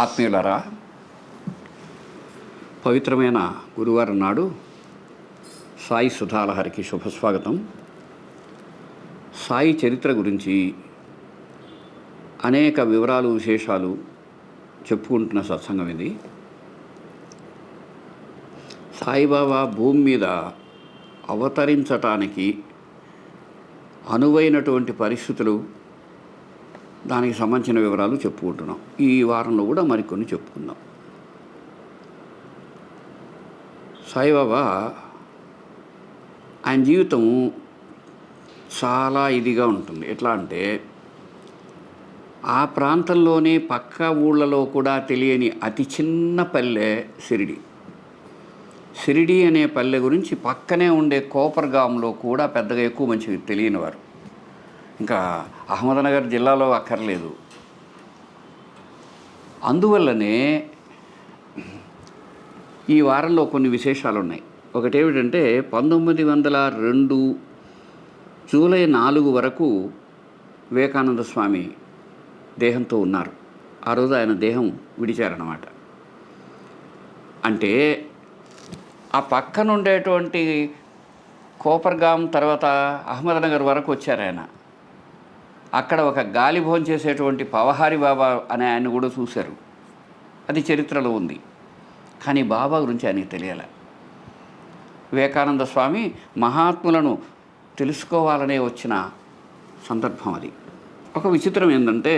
ఆత్మీయులారా, పవిత్రమైన గురువారం నాడు సాయి సుధాలహరికి శుభస్వాగతం. సాయి చరిత్ర గురించి అనేక వివరాలు విశేషాలు చెప్పుకుంటున్న సత్సంగం ఇది. సాయిబాబా భూమి మీద అవతరించటానికి అనువైనటువంటి పరిస్థితులు, దానికి సంబంధించిన వివరాలు చెప్పుకుంటున్నాం. ఈ వారంలో కూడా మరికొన్ని చెప్పుకుందాం. సాయిబాబా ఆయన జీవితం చాలా ఇదిగా ఉంటుంది. ఎట్లా అంటే, ఆ ప్రాంతంలోనే పక్క ఊళ్ళలో కూడా తెలియని అతి చిన్న పల్లె షిరిడి. షిరిడి అనే పల్లె గురించి పక్కనే ఉండే కోపర్గాంలో కూడా పెద్దగా ఎక్కువ మంచిగా తెలియనివారు. ఇంకా అహ్మద్నగర్ జిల్లాలో అక్కర్లేదు. అందువల్లనే ఈ వారంలో కొన్ని విశేషాలు ఉన్నాయి. ఒకటేమిటంటే, 1902 జూలై 4 వరకు వివేకానంద స్వామి దేహంతో ఉన్నారు. ఆ రోజు ఆయన దేహం విడిచారన్నమాట. అంటే ఆ పక్కన ఉండేటువంటి కోపర్గాం తర్వాత అహ్మద్నగర్ వరకు వచ్చారు ఆయన. అక్కడ ఒక గాలి భోజనం చేసేటువంటి పవహారి బాబా అనే ఆయన కూడా చూశారు. అది చరిత్రలో ఉంది. కానీ బాబా గురించి ఆయనకి తెలియాలి. వివేకానంద స్వామి మహాత్ములను తెలుసుకోవాలనే వచ్చిన సందర్భం అది. ఒక విచిత్రం ఏంటంటే,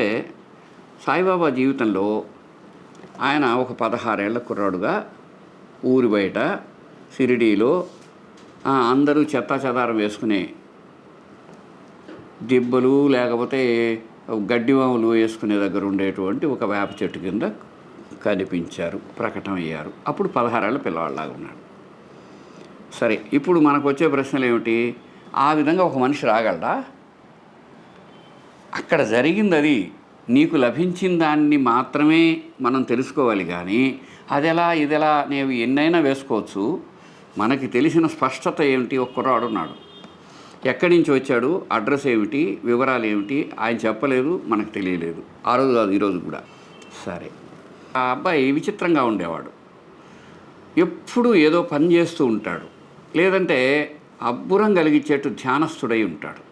సాయిబాబా జీవితంలో ఆయన ఒక 16 ఏళ్ల కుర్రాడుగా ఊరి బయట షిరిడీలో అందరూ చెత్తా చెదారం వేసుకునే దిబ్బలు లేకపోతే గడ్డివాములు వేసుకునే దగ్గర ఉండేటువంటి ఒక వేప చెట్టు కింద కనిపించారు, ప్రకటమయ్యారు. అప్పుడు 16 ఏళ్ల పిల్లవాళ్ళలాగా ఉన్నాడు. సరే, ఇప్పుడు మనకు వచ్చే ప్రశ్నలు ఏమిటి? ఆ విధంగా ఒక మనిషి రాగలడా? అక్కడ జరిగింది అది. నీకు లభించిన దాన్ని మాత్రమే మనం తెలుసుకోవాలి. కానీ అదెలా ఇదెలా అనేవి ఎన్నైనా వేసుకోవచ్చు. మనకి తెలిసిన స్పష్టత ఏమిటి? ఒక కుర్రాడు ఉన్నాడు. ఎక్కడి నుంచి వచ్చాడు, అడ్రస్ ఏమిటి, వివరాలు ఏమిటి ఆయన చెప్పలేదు, మనకు తెలియలేదు. ఆ రోజు కాదు, ఈరోజు కూడా. సరే, ఆ అబ్బాయి విచిత్రంగా ఉండేవాడు. ఎప్పుడు ఏదో పని చేస్తూ ఉంటాడు, లేదంటే అబ్బురం కలిగించేట్టు ధ్యానస్థుడై ఉంటాడు.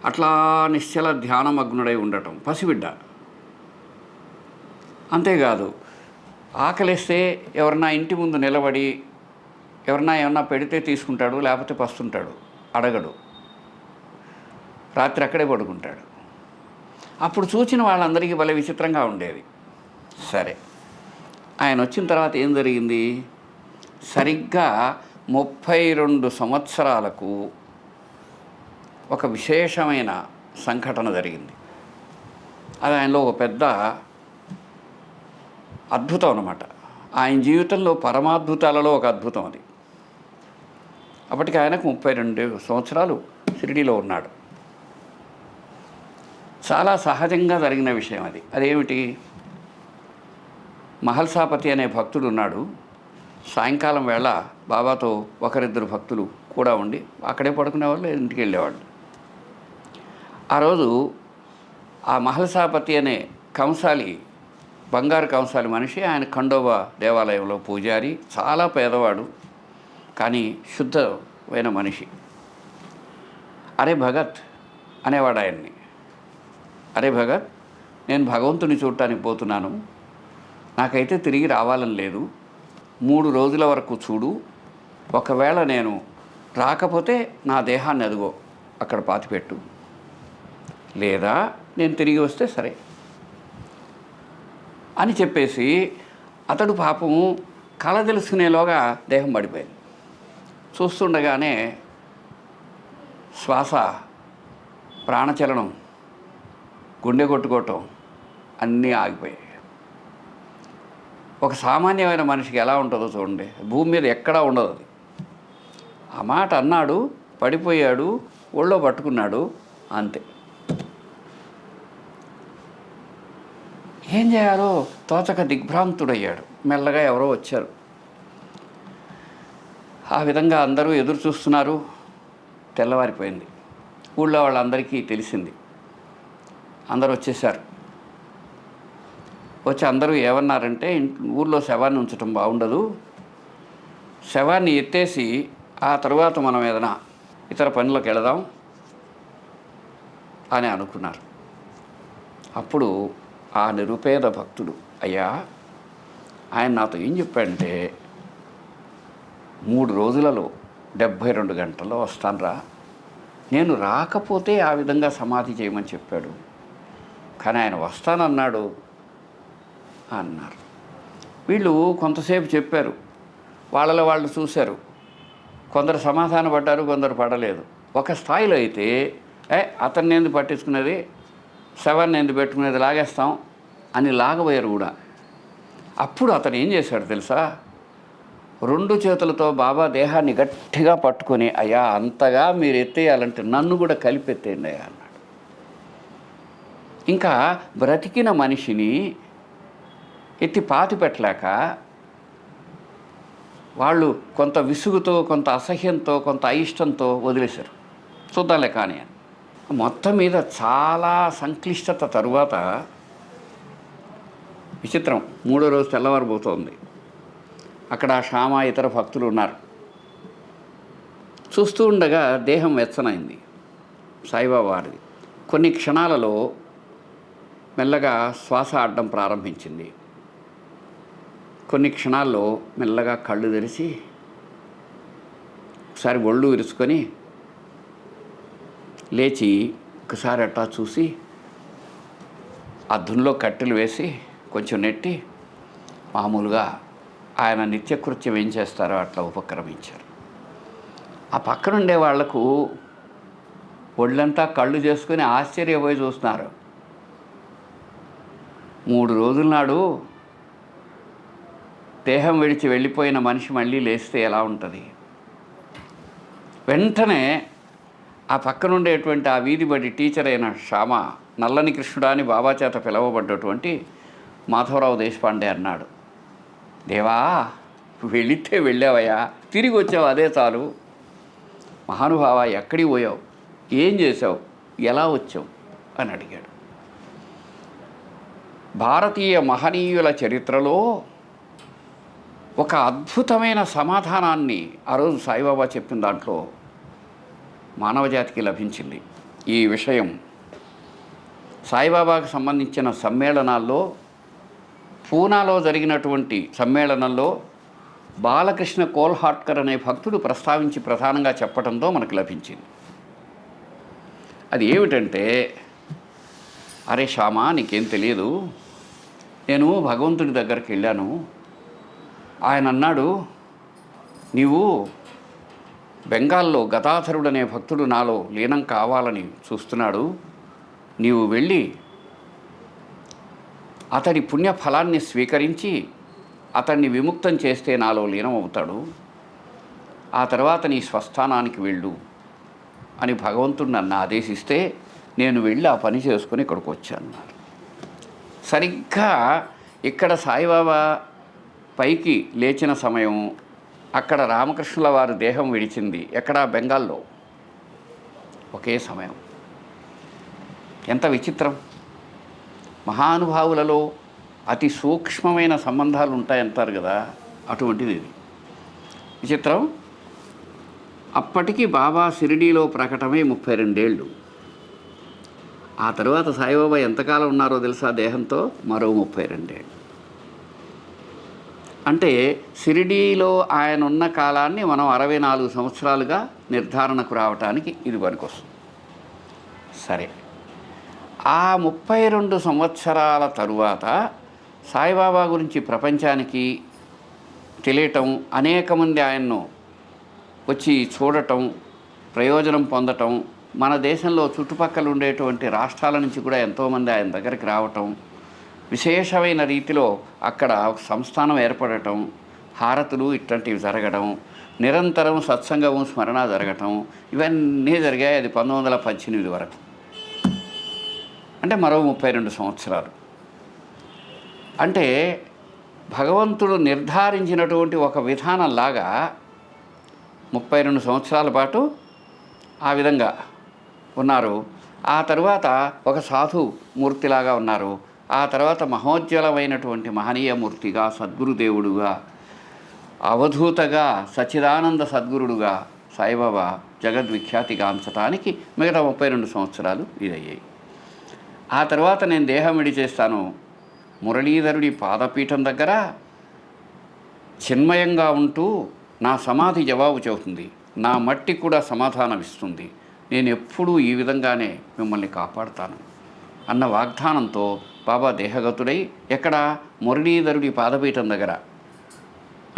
అట్లా నిశ్చల ధ్యానమగ్నుడై ఉండటం, పసిబిడ్డ. అంతేకాదు, ఆకలిస్తే ఎవరన్నా ఇంటి ముందు నిలబడి ఎవరన్నా ఏమన్నా పెడితే తీసుకుంటాడు, లేకపోతే పస్తుంటాడు, అడగడు. రాత్రి అక్కడే పడుకుంటాడు. అప్పుడు చూసిన వాళ్ళందరికీ భలే విచిత్రంగా ఉండేది. సరే, ఆయన వచ్చిన తర్వాత ఏం జరిగింది? సరిగ్గా 32 సంవత్సరాలకు ఒక విశేషమైన సంఘటన జరిగింది. అది ఆయనలో ఒక పెద్ద అద్భుతం అన్నమాట. ఆయన జీవితంలో పరమాద్భుతాలలో ఒక అద్భుతం అది. అప్పటికి ఆయనకు 32 సంవత్సరాలు షిరిడీలో ఉన్నాడు. చాలా సహజంగా జరిగిన విషయం అది. అదేమిటి? మహల్సాపతి అనే భక్తుడు ఉన్నాడు. సాయంకాలం వేళ బాబాతో ఒకరిద్దరు భక్తులు కూడా ఉండి అక్కడే పడుకునేవాళ్ళు, ఇంటికి వెళ్ళేవాళ్ళు. ఆ రోజు ఆ మహల్సాపతి అనే కంసాలి, బంగారు కంసాలి మనిషి, ఆయన ఖండోబా దేవాలయంలో పూజారి, చాలా పేదవాడు కానీ శుద్ధమైన మనిషి. అరే భగత్ అనేవాడు ఆయన్ని. అరే భగత్, నేను భగవంతుని చూడటానికి పోతున్నాను, నాకైతే తిరిగి రావాలని లేదు. 3 రోజుల వరకు చూడు. ఒకవేళ నేను రాకపోతే నా దేహాన్ని అదిగో అక్కడ పాతిపెట్టు, లేదా నేను తిరిగి వస్తే సరే అని చెప్పేసి, అతడు పాపం కళ తెలుసుకునేలోగా దేహం పడిపోయింది. చూస్తుండగానే శ్వాస, ప్రాణచలనం, గుండె కొట్టుకోవటం అన్నీ ఆగిపోయాయి. ఒక సామాన్యమైన మనిషికి ఎలా ఉంటుందో చూడండి. భూమి మీద ఎక్కడా ఉండదు అది. ఆ మాట అన్నాడు, పడిపోయాడు, ఒళ్ళో పట్టుకున్నాడు, అంతే. ఏం చేయాలో తోచక దిగ్భ్రాంతుడయ్యాడు. మెల్లగా ఎవరో వచ్చారు. ఆ విధంగా అందరూ ఎదురు చూస్తున్నారు. తెల్లవారిపోయింది. ఊళ్ళో వాళ్ళందరికీ తెలిసింది. అందరూ వచ్చేసారు. వచ్చి అందరూ ఏమన్నారంటే, ఊళ్ళో శవాన్ని ఉంచడం బాగుండదు, శవాన్ని ఎత్తేసి ఆ తర్వాత మనం ఏదైనా ఇతర పనులకు వెళదాం అని అనుకున్నారు. అప్పుడు ఆ నిరుపేద భక్తుడు, అయ్యా, ఆయన నాతో ఏం చెప్పాడంటే, 3 రోజులలో 72 గంటల్లో వస్తానురా, నేను రాకపోతే ఆ విధంగా సమాధి చేయమని చెప్పాడు, కానీ ఆయన వస్తానన్నాడు అన్నారు. వీళ్ళు కొంతసేపు చెప్పారు, వాళ్ళలో వాళ్ళు చూశారు, కొందరు సమాధాన పడ్డారు, కొందరు పడలేదు. ఒక స్థాయిలో అయితే అతన్ని ఎందుకు పట్టించుకునేది, శవాన్ని ఎందుకు పెట్టుకునేది, లాగేస్తాం అని లాగబోయారు కూడా. అప్పుడు అతను ఏం చేశాడు తెలుసా, 2 చేతులతో బాబా దేహాన్ని గట్టిగా పట్టుకొని, అయ్యా, అంతగా మీరు ఎత్తేయాలంటే నన్ను కూడా కలిపి ఎత్తేయండి అయ్యా అన్నాడు. ఇంకా బ్రతికిన మనిషిని ఎత్తి పాతి పెట్టలేక వాళ్ళు కొంత విసుగుతో, కొంత అసహ్యంతో, కొంత అయిష్టంతో వదిలేశారు. చూద్దాంలే కానీ అని. మొత్తం మీద చాలా సంక్లిష్టత తరువాత విచిత్రం, 3వ రోజు తెల్లవారిపోతోంది. అక్కడ శ్యామ ఇతర భక్తులు ఉన్నారు. చూస్తూ ఉండగా దేహం వెచ్చనైంది సాయిబాబా వారిది. కొన్ని క్షణాలలో మెల్లగా శ్వాస ఆడడం ప్రారంభించింది. కొన్ని క్షణాల్లో మెల్లగా కళ్ళు తెరిచి ఒకసారి ఒళ్ళు విరుచుకొని లేచి ఒకసారి అట్టా చూసి అద్దంలో కట్టెలు వేసి కొంచెం నెట్టి మామూలుగా ఆయన నిత్యకృత్యం ఏం చేస్తారో అట్లా ఉపక్రమించారు. ఆ పక్కనుండే వాళ్లకు ఒళ్ళంతా కళ్ళు చేసుకుని ఆశ్చర్యపోయి చూస్తున్నారు. 3 రోజుల నాడు దేహం విడిచి వెళ్ళిపోయిన మనిషి మళ్ళీ లేస్తే ఎలా ఉంటుంది? వెంటనే ఆ పక్కనుండేటువంటి ఆ వీధి బడి టీచర్ అయిన శ్యామ, నల్లని కృష్ణుడా అని బాబా చేత పిలవబడ్డటువంటి మాధవరావు దేశపాండే అన్నాడు, దేవా, వెళితే వెళ్ళావయ్యా, తిరిగి వచ్చావు, అదే చాలు. మహానుభావ, ఎక్కడికి పోయావు, ఏం చేసావు, ఎలా వచ్చావు అని అడిగాడు. భారతీయ మహనీయుల చరిత్రలో ఒక అద్భుతమైన సమాధానాన్ని ఆ రోజు సాయిబాబా చెప్పిన దాంట్లో మానవజాతికి లభించింది. ఈ విషయం సాయిబాబాకు సంబంధించిన సమ్మేళనాల్లో, పూనాలో జరిగినటువంటి సమ్మేళనంలో బాలకృష్ణ కోల్హాట్కర్ అనే భక్తుడు ప్రస్తావించి ప్రధానంగా చెప్పడంతో మనకు లభించింది. అది ఏమిటంటే, అరే శ్యామ, నీకేం తెలియదు, నేను భగవంతుడి దగ్గరికి వెళ్ళాను, ఆయన అన్నాడు, నీవు బెంగాల్లో గదాధరుడు అనే భక్తుడు నాలో లీనం కావాలని చూస్తున్నాడు, నీవు వెళ్ళి అతడి పుణ్యఫలాన్ని స్వీకరించి అతన్ని విముక్తం చేస్తే నాలో లీనం అవుతాడు, ఆ తర్వాత నీ స్వస్థానానికి వెళ్ళు అని భగవంతుడు నన్ను ఆదేశిస్తే నేను వెళ్ళి ఆ పని చేసుకుని ఇక్కడికి వచ్చాను. సరిగ్గా ఇక్కడ సాయిబాబా పైకి లేచిన సమయం, అక్కడ రామకృష్ణుల వారి దేహం విడిచింది ఎక్కడ, బెంగాల్లో, ఒకే సమయం. ఎంత విచిత్రం! మహానుభావులలో అతి సూక్ష్మమైన సంబంధాలు ఉంటాయంటారు కదా, అటువంటిది ఇది. విచిత్రం. అప్పటికి బాబా షిరిడీలో ప్రకటమే 32 ఏళ్ళు. ఆ తర్వాత సాయిబాబా ఎంతకాలం ఉన్నారో తెలుసా దేహంతో? మరో 32 ఏళ్ళు. అంటే షిరిడీలో ఆయన ఉన్న కాలాన్ని మనం 64 సంవత్సరాలుగా నిర్ధారణకు రావటానికి ఇది పనికొస్తుంది. సరే, ఆ 32 సంవత్సరాల తరువాత సాయిబాబా గురించి ప్రపంచానికి తెలియటం, అనేక మంది ఆయన్ను వచ్చి చూడటం, ప్రయోజనం పొందటం, మన దేశంలో చుట్టుపక్కల ఉండేటువంటి రాష్ట్రాల నుంచి కూడా ఎంతోమంది ఆయన దగ్గరికి రావటం, విశేషమైన రీతిలో అక్కడ సంస్థానం ఏర్పడటం, హారతులు ఇట్లాంటివి జరగడం, నిరంతరం సత్సంగము స్మరణ జరగటం, ఇవన్నీ జరిగాయి. అది 1918 వరకు, అంటే మరో 32 సంవత్సరాలు. అంటే భగవంతుడు నిర్ధారించినటువంటి ఒక విధానంలాగా 32 సంవత్సరాల పాటు ఆ విధంగా ఉన్నారు. ఆ తరువాత ఒక సాధు మూర్తిలాగా ఉన్నారు. ఆ తర్వాత మహోజ్వలమైనటువంటి మహనీయమూర్తిగా, సద్గురుదేవుడుగా, అవధూతగా, సచ్చిదానంద సద్గురుడుగా సాయిబాబా జగద్విఖ్యాతిగాంచటానికి మిగతా 32 సంవత్సరాలు ఇదయ్యాయి. ఆ తర్వాత నేను దేహం విడిచేస్తాను, మురళీధరుడి పాదపీఠం దగ్గర చిన్మయంగా ఉంటూ నా సమాధి జవాబు చెబుతుంది, నా మట్టి కూడా సమాధానం ఇస్తుంది, నేను ఎప్పుడూ ఈ విధంగానే మిమ్మల్ని కాపాడుతాను అన్న వాగ్దానంతో బాబా దేహగతుడై ఎక్కడ? మురళీధరుడి పాదపీఠం దగ్గర.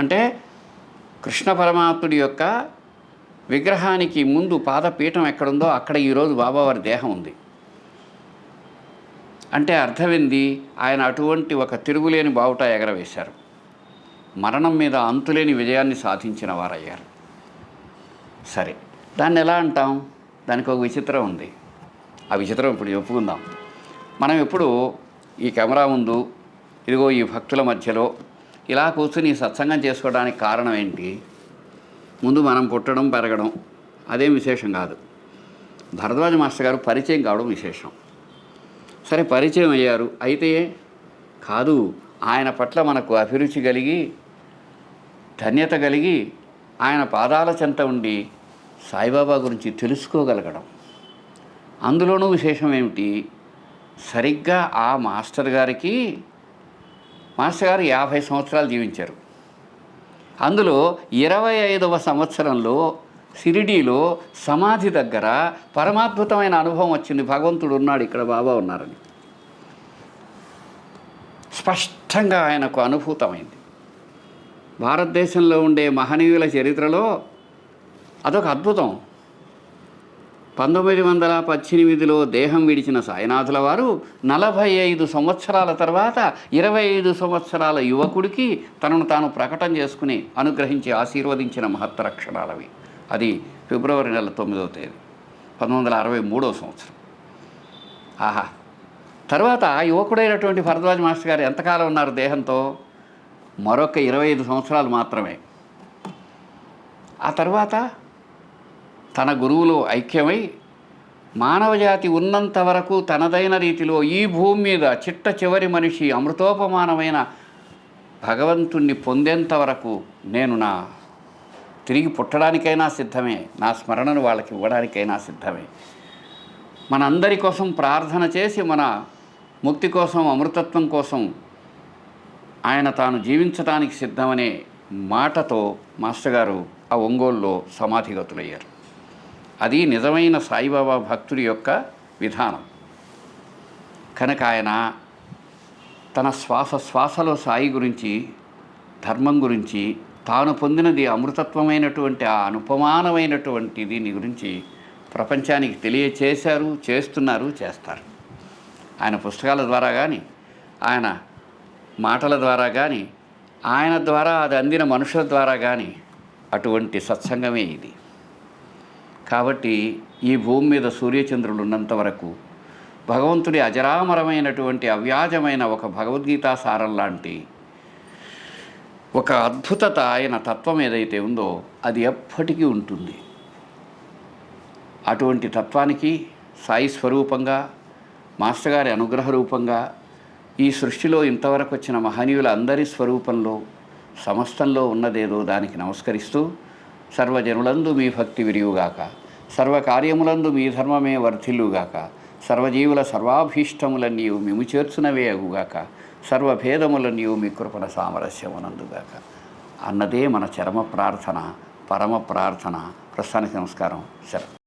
అంటే కృష్ణ పరమాత్ముడి యొక్క విగ్రహానికి ముందు పాదపీఠం ఎక్కడుందో అక్కడ ఈరోజు బాబావారి దేహం ఉంది. అంటే అర్థమైంది, ఆయన అటువంటి ఒక తిరుగులేని బావుట ఎగరవేశారు. మరణం మీద అంతులేని విజయాన్ని సాధించిన వారయ్యారు. సరే, దాన్ని ఎలా అంటాం? దానికి ఒక విచిత్రం ఉంది. ఆ విచిత్రం ఇప్పుడు చెప్పుకుందాం. మనం ఎప్పుడు ఈ కెమెరా ముందు, ఇదిగో ఈ భక్తుల మధ్యలో ఇలా కూర్చుని సత్సంగం చేసుకోవడానికి కారణం ఏంటి? ముందు మనం పుట్టడం, పెరగడం అదేం విశేషం కాదు. భరద్వాజ మాస్టర్ గారు పరిచయం కావడం విశేషం. సరే, పరిచయం అయ్యారు. అయితే కాదు, ఆయన పట్ల మనకు అభిరుచి కలిగి, ధన్యత కలిగి, ఆయన పాదాల చెంత ఉండి సాయిబాబా గురించి తెలుసుకోగలగడం. అందులోనూ విశేషం ఏమిటి? సరిగ్గా ఆ మాస్టర్ గారు 50 సంవత్సరాలు జీవించారు. అందులో 25వ సంవత్సరంలో షిరిడీలో సమాధి దగ్గర పరమాద్భుతమైన అనుభవం వచ్చింది. భగవంతుడు ఉన్నాడు, ఇక్కడ బాబా ఉన్నారని స్పష్టంగా ఆయనకు అనుభూతమైంది. భారతదేశంలో ఉండే మహనీయుల చరిత్రలో అదొక అద్భుతం. 1918లో దేహం విడిచిన సాయినాథుల వారు 45 సంవత్సరాల తర్వాత 25 సంవత్సరాల యువకుడికి తనను తాను ప్రకటన చేసుకుని అనుగ్రహించి ఆశీర్వదించిన మహత్తర క్షణాలవి. అది ఫిబ్రవరి నెల 9వ తేదీ 1963వ సంవత్సరం. ఆహా! తర్వాత యువకుడైనటువంటి భరద్వాజ మాస్టర్ గారు ఎంతకాలం ఉన్నారు దేహంతో? మరొక 25 సంవత్సరాలు మాత్రమే. ఆ తర్వాత తన గురువులో ఐక్యమై మానవజాతి ఉన్నంత వరకు తనదైన రీతిలో ఈ భూమి మీద చిట్ట చివరి మనిషి అమృతోపమానమైన భగవంతుణ్ణి పొందేంత వరకు నేను తిరిగి పుట్టడానికైనా సిద్ధమే, నా స్మరణను వాళ్ళకి ఇవ్వడానికైనా సిద్ధమే, మనందరి కోసం ప్రార్థన చేసి మన ముక్తి కోసం, అమృతత్వం కోసం ఆయన తాను జీవించడానికి సిద్ధమనే మాటతో మాస్టర్ గారు ఆ ఒంగోలులో సమాధిగతులయ్యారు. అది నిజమైన సాయిబాబా భక్తుడి యొక్క విధానం. కనుక ఆయన తన శ్వాసలో సాయి గురించి, ధర్మం గురించి, తాను పొందినది అమృతత్వమైనటువంటి ఆ అనుపమానమైనటువంటి దీని గురించి ప్రపంచానికి తెలియచేశారు, చేస్తున్నారు, చేస్తారు. ఆయన పుస్తకాల ద్వారా కానీ, ఆయన మాటల ద్వారా కానీ, ఆయన ద్వారా అది అందిన మనుషుల ద్వారా కానీ అటువంటి సత్సంగమే ఇది. కాబట్టి ఈ భూమి మీద సూర్యచంద్రులు ఉన్నంత వరకు భగవంతుడి అజరామరమైనటువంటి అవ్యాజమైన ఒక భగవద్గీతా సారం లాంటి ఒక అద్భుతత ఆయన తత్వం ఏదైతే ఉందో అది ఎప్పటికీ ఉంటుంది. అటువంటి తత్వానికి సాయి స్వరూపంగా, మాస్టర్ గారి అనుగ్రహ రూపంగా, ఈ సృష్టిలో ఇంతవరకు వచ్చిన మహనీయుల అందరి స్వరూపంలో సమస్తంలో ఉన్నదేదో దానికి నమస్కరిస్తూ, సర్వజనులందు మీ భక్తి విరియుగాక, సర్వకార్యములందు మీ ధర్మమే వర్ధిల్లుగాక, సర్వజీవుల సర్వాభీష్టములన్నీ మిము చేర్చునవే అగుగాక, సర్వభేదములన్నీ మీ కృపణ సామరస్యమునందుగాక అన్నదే మన చరమ ప్రార్థన, పరమ ప్రార్థన. ప్రస్థానికి నమస్కారం. సెలవు.